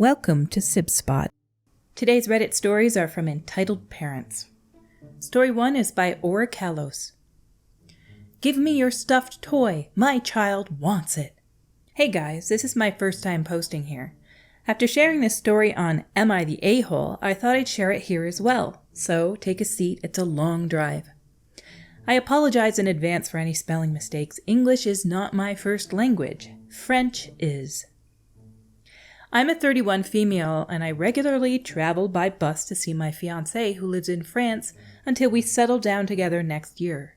Welcome to Sib Spot. Today's Reddit stories are from Entitled Parents. Story 1 is by Aura Kalos. Give me your stuffed toy. My child wants it. Hey guys, this is my first time posting here. After sharing this story on Am I the A-hole, I thought I'd share it here as well. So take a seat, it's a long drive. I apologize in advance for any spelling mistakes. English is not my first language. French is. I'm a 31 female and I regularly travel by bus to see my fiancé who lives in France until we settle down together next year.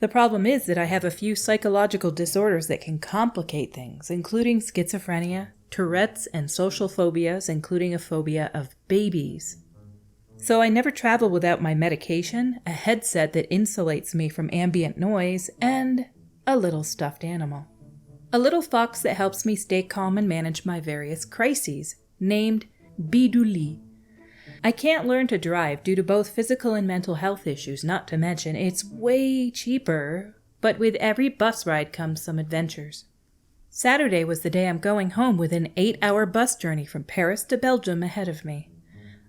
The problem is that I have a few psychological disorders that can complicate things, including schizophrenia, Tourette's, and social phobias, including a phobia of babies. So I never travel without my medication, a headset that insulates me from ambient noise, and a little stuffed animal. A little fox that helps me stay calm and manage my various crises, named Bidoulie. I can't learn to drive due to both physical and mental health issues, not to mention it's way cheaper, but with every bus ride comes some adventures. Saturday was the day I'm going home with an 8-hour bus journey from Paris to Belgium ahead of me.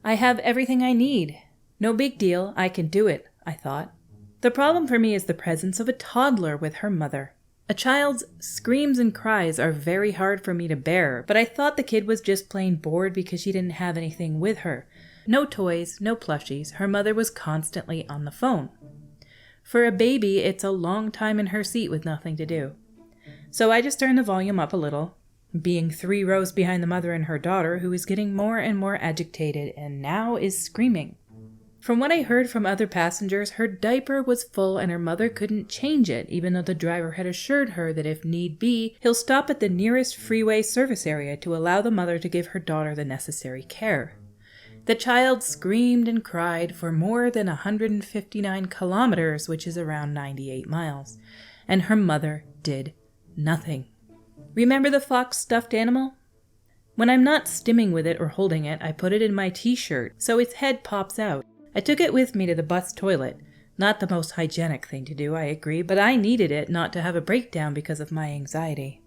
I have everything I need. No big deal, I can do it, I thought. The problem for me is the presence of a toddler with her mother. A child's screams and cries are very hard for me to bear, but I thought the kid was just plain bored because she didn't have anything with her. No toys, no plushies, her mother was constantly on the phone. For a baby, it's a long time in her seat with nothing to do. So I just turned the volume up a little, being 3 rows behind the mother and her daughter, who is getting more and more agitated and now is screaming. From what I heard from other passengers, her diaper was full and her mother couldn't change it, even though the driver had assured her that if need be, he'll stop at the nearest freeway service area to allow the mother to give her daughter the necessary care. The child screamed and cried for more than 159 kilometers, which is around 98 miles, and her mother did nothing. Remember the fox stuffed animal? When I'm not stimming with it or holding it, I put it in my t-shirt so its head pops out. I took it with me to the bus toilet. Not the most hygienic thing to do, I agree, but I needed it not to have a breakdown because of my anxiety.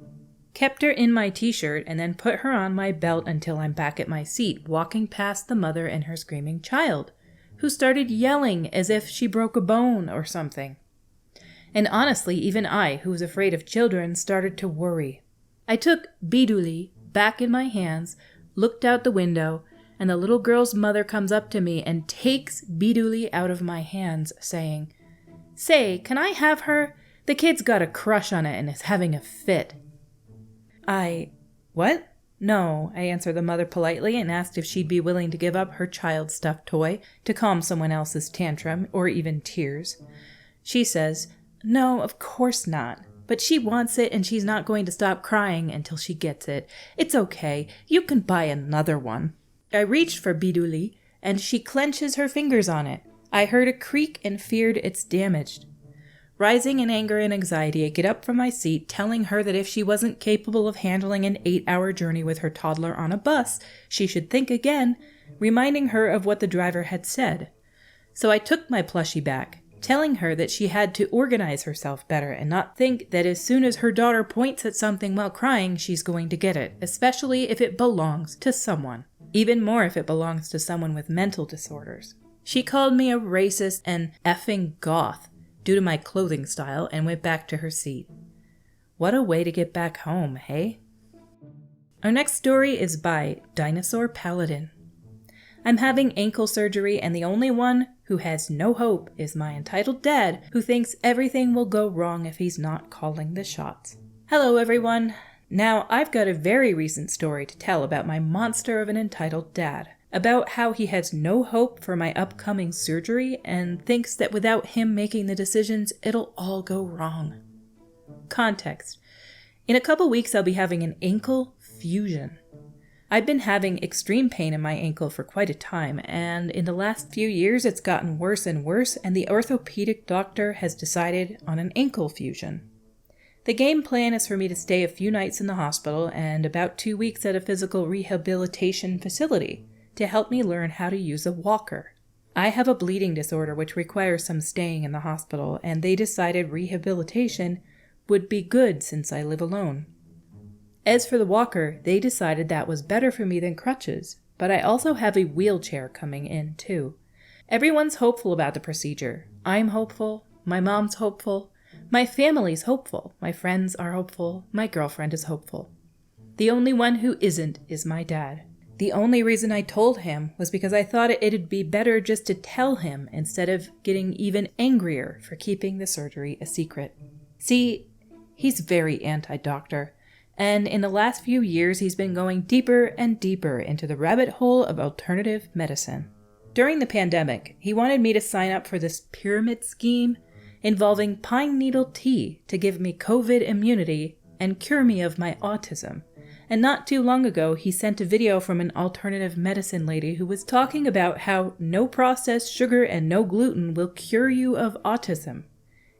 Kept her in my t-shirt and then put her on my belt until I'm back at my seat, walking past the mother and her screaming child, who started yelling as if she broke a bone or something. And honestly, even I, who was afraid of children, started to worry. I took Bidoulie back in my hands, looked out the window, and the little girl's mother comes up to me and takes Bidoulie out of my hands, saying, "Say, can I have her? The kid's got a crush on it and is having a fit." What? No, I answered the mother politely and asked if she'd be willing to give up her child's stuffed toy to calm someone else's tantrum or even tears. She says, "No, of course not. But she wants it and she's not going to stop crying until she gets it. It's okay. You can buy another one." I reached for Bidoulie, and she clenches her fingers on it. I heard a creak and feared it's damaged. Rising in anger and anxiety, I get up from my seat, telling her that if she wasn't capable of handling an 8-hour journey with her toddler on a bus, she should think again, reminding her of what the driver had said. So I took my plushie back, telling her that she had to organize herself better and not think that as soon as her daughter points at something while crying, she's going to get it, especially if it belongs to someone. Even more if it belongs to someone with mental disorders. She called me a racist and effing goth due to my clothing style and went back to her seat. What a way to get back home, hey? Our next story is by Dinosaur Paladin. I'm having ankle surgery and the only one who has no hope is my entitled dad who thinks everything will go wrong if he's not calling the shots. Hello everyone. Now, I've got a very recent story to tell about my monster of an entitled dad, about how he has no hope for my upcoming surgery and thinks that without him making the decisions, it'll all go wrong. Context. In a couple weeks, I'll be having an ankle fusion. I've been having extreme pain in my ankle for quite a time, and in the last few years, it's gotten worse and worse, and the orthopedic doctor has decided on an ankle fusion. The game plan is for me to stay a few nights in the hospital and about 2 weeks at a physical rehabilitation facility to help me learn how to use a walker. I have a bleeding disorder which requires some staying in the hospital, and they decided rehabilitation would be good since I live alone. As for the walker, they decided that was better for me than crutches, but I also have a wheelchair coming in too. Everyone's hopeful about the procedure. I'm hopeful, my mom's hopeful, my family's hopeful, my friends are hopeful, my girlfriend is hopeful. The only one who isn't is my dad. The only reason I told him was because I thought it'd be better just to tell him instead of getting even angrier for keeping the surgery a secret. See, he's very anti-doctor, and in the last few years he's been going deeper and deeper into the rabbit hole of alternative medicine. During the pandemic, he wanted me to sign up for this pyramid scheme involving pine needle tea to give me COVID immunity and cure me of my autism. And not too long ago, he sent a video from an alternative medicine lady who was talking about how no processed sugar and no gluten will cure you of autism.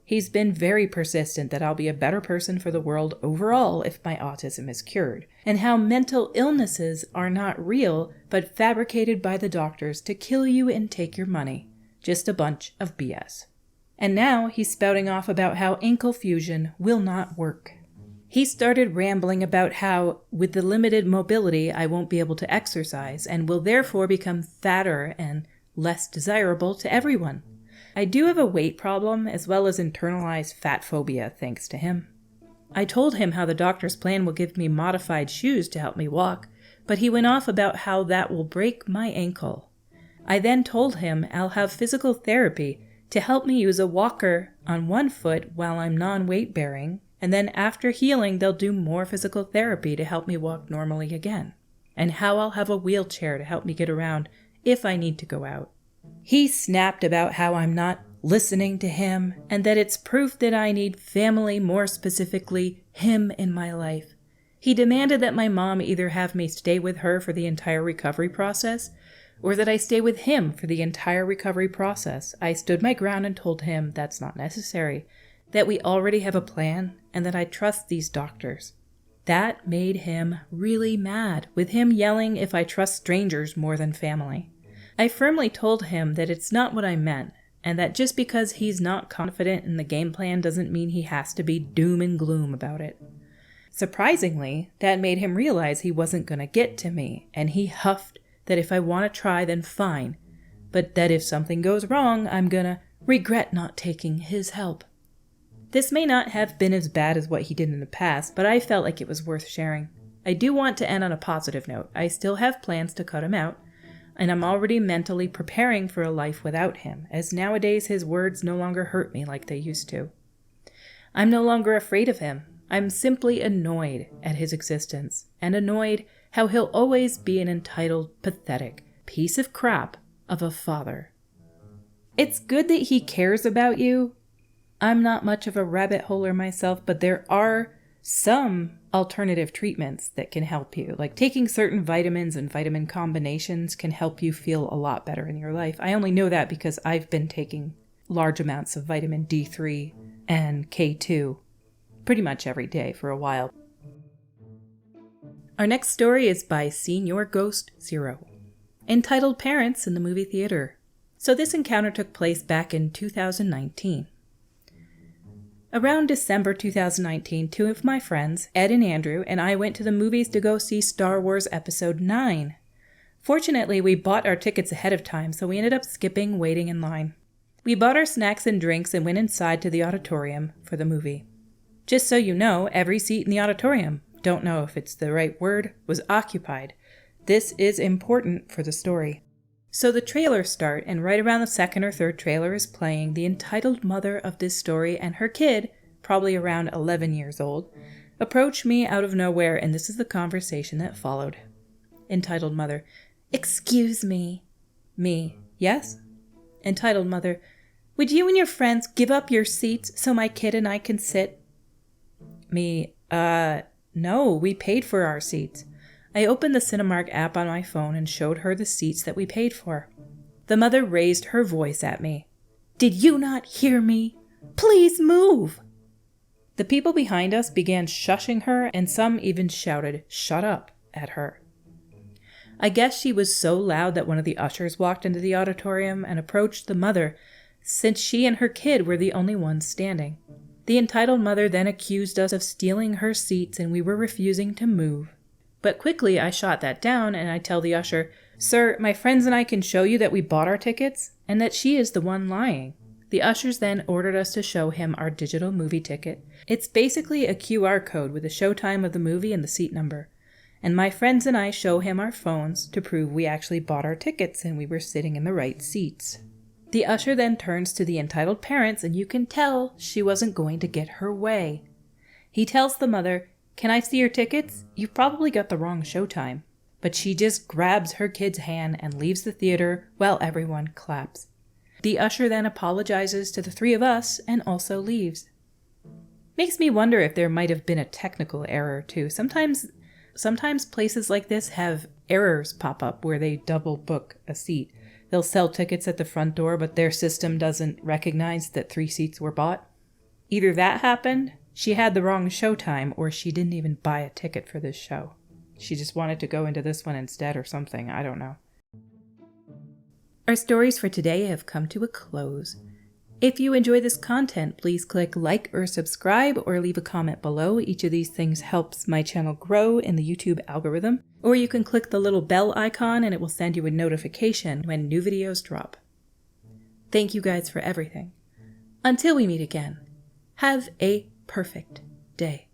He's been very persistent that I'll be a better person for the world overall if my autism is cured, and how mental illnesses are not real, but fabricated by the doctors to kill you and take your money. Just a bunch of BS. And now he's spouting off about how ankle fusion will not work. He started rambling about how, with the limited mobility, I won't be able to exercise and will therefore become fatter and less desirable to everyone. I do have a weight problem as well as internalized fat phobia thanks to him. I told him how the doctor's plan will give me modified shoes to help me walk, but he went off about how that will break my ankle. I then told him I'll have physical therapy to help me use a walker on one foot while I'm non-weight bearing, and then after healing they'll do more physical therapy to help me walk normally again, and how I'll have a wheelchair to help me get around if I need to go out. He snapped about how I'm not listening to him, and that it's proof that I need family, more specifically, him in my life. He demanded that my mom either have me stay with her for the entire recovery process, or that I stay with him for the entire recovery process. I stood my ground and told him that's not necessary, that we already have a plan, and that I trust these doctors. That made him really mad, with him yelling if I trust strangers more than family. I firmly told him that it's not what I meant, and that just because he's not confident in the game plan doesn't mean he has to be doom and gloom about it. Surprisingly, that made him realize he wasn't going to get to me, and he huffed that if I want to try, then fine, but that if something goes wrong, I'm going to regret not taking his help. This may not have been as bad as what he did in the past, but I felt like it was worth sharing. I do want to end on a positive note. I still have plans to cut him out, and I'm already mentally preparing for a life without him, as nowadays his words no longer hurt me like they used to. I'm no longer afraid of him. I'm simply annoyed at his existence, and annoyed how he'll always be an entitled, pathetic piece of crap of a father. It's good that he cares about you. I'm not much of a rabbit holer myself, but there are some alternative treatments that can help you. Like taking certain vitamins and vitamin combinations can help you feel a lot better in your life. I only know that because I've been taking large amounts of vitamin D3 and K2 pretty much every day for a while. Our next story is by Senior Ghost Zero, entitled Parents in the Movie Theater. So this encounter took place back in 2019. Around December 2019, two of my friends, Ed and Andrew, and I went to the movies to go see Star Wars Episode 9. Fortunately, we bought our tickets ahead of time, so we ended up skipping waiting in line. We bought our snacks and drinks and went inside to the auditorium for the movie. Just so you know, every seat in the auditorium, don't know if it's the right word, was occupied. This is important for the story. So the trailers start, and right around the second or third trailer is playing the entitled mother of this story and her kid, probably around 11 years old, approached me out of nowhere, and this is the conversation that followed. Entitled mother: "Excuse me." Me: "Yes?" Entitled mother: "Would you and your friends give up your seats so my kid and I can sit?" Me: No, we paid for our seats." I opened the Cinemark app on my phone and showed her the seats that we paid for. The mother raised her voice at me. "Did you not hear me? Please move!" The people behind us began shushing her, and some even shouted, "Shut up," at her. I guess she was so loud that one of the ushers walked into the auditorium and approached the mother, since she and her kid were the only ones standing. The entitled mother then accused us of stealing her seats and we were refusing to move. But quickly I shot that down and I tell the usher, "Sir, my friends and I can show you that we bought our tickets and that she is the one lying." The ushers then ordered us to show him our digital movie ticket. It's basically a QR code with the showtime of the movie and the seat number. And my friends and I show him our phones to prove we actually bought our tickets and we were sitting in the right seats. The usher then turns to the entitled parents and you can tell she wasn't going to get her way. He tells the mother, "Can I see your tickets? You've probably got the wrong showtime." But she just grabs her kid's hand and leaves the theater while everyone claps. The usher then apologizes to the three of us and also leaves. Makes me wonder if there might have been a technical error too. Sometimes places like this have errors pop up where they double book a seat. They'll sell tickets at the front door, but their system doesn't recognize that 3 seats were bought. Either that happened, she had the wrong showtime, or she didn't even buy a ticket for this show. She just wanted to go into this one instead or something, I don't know. Our stories for today have come to a close. If you enjoy this content, please click like or subscribe or leave a comment below. Each of these things helps my channel grow in the YouTube algorithm. Or you can click the little bell icon and it will send you a notification when new videos drop. Thank you guys for everything. Until we meet again, have a perfect day.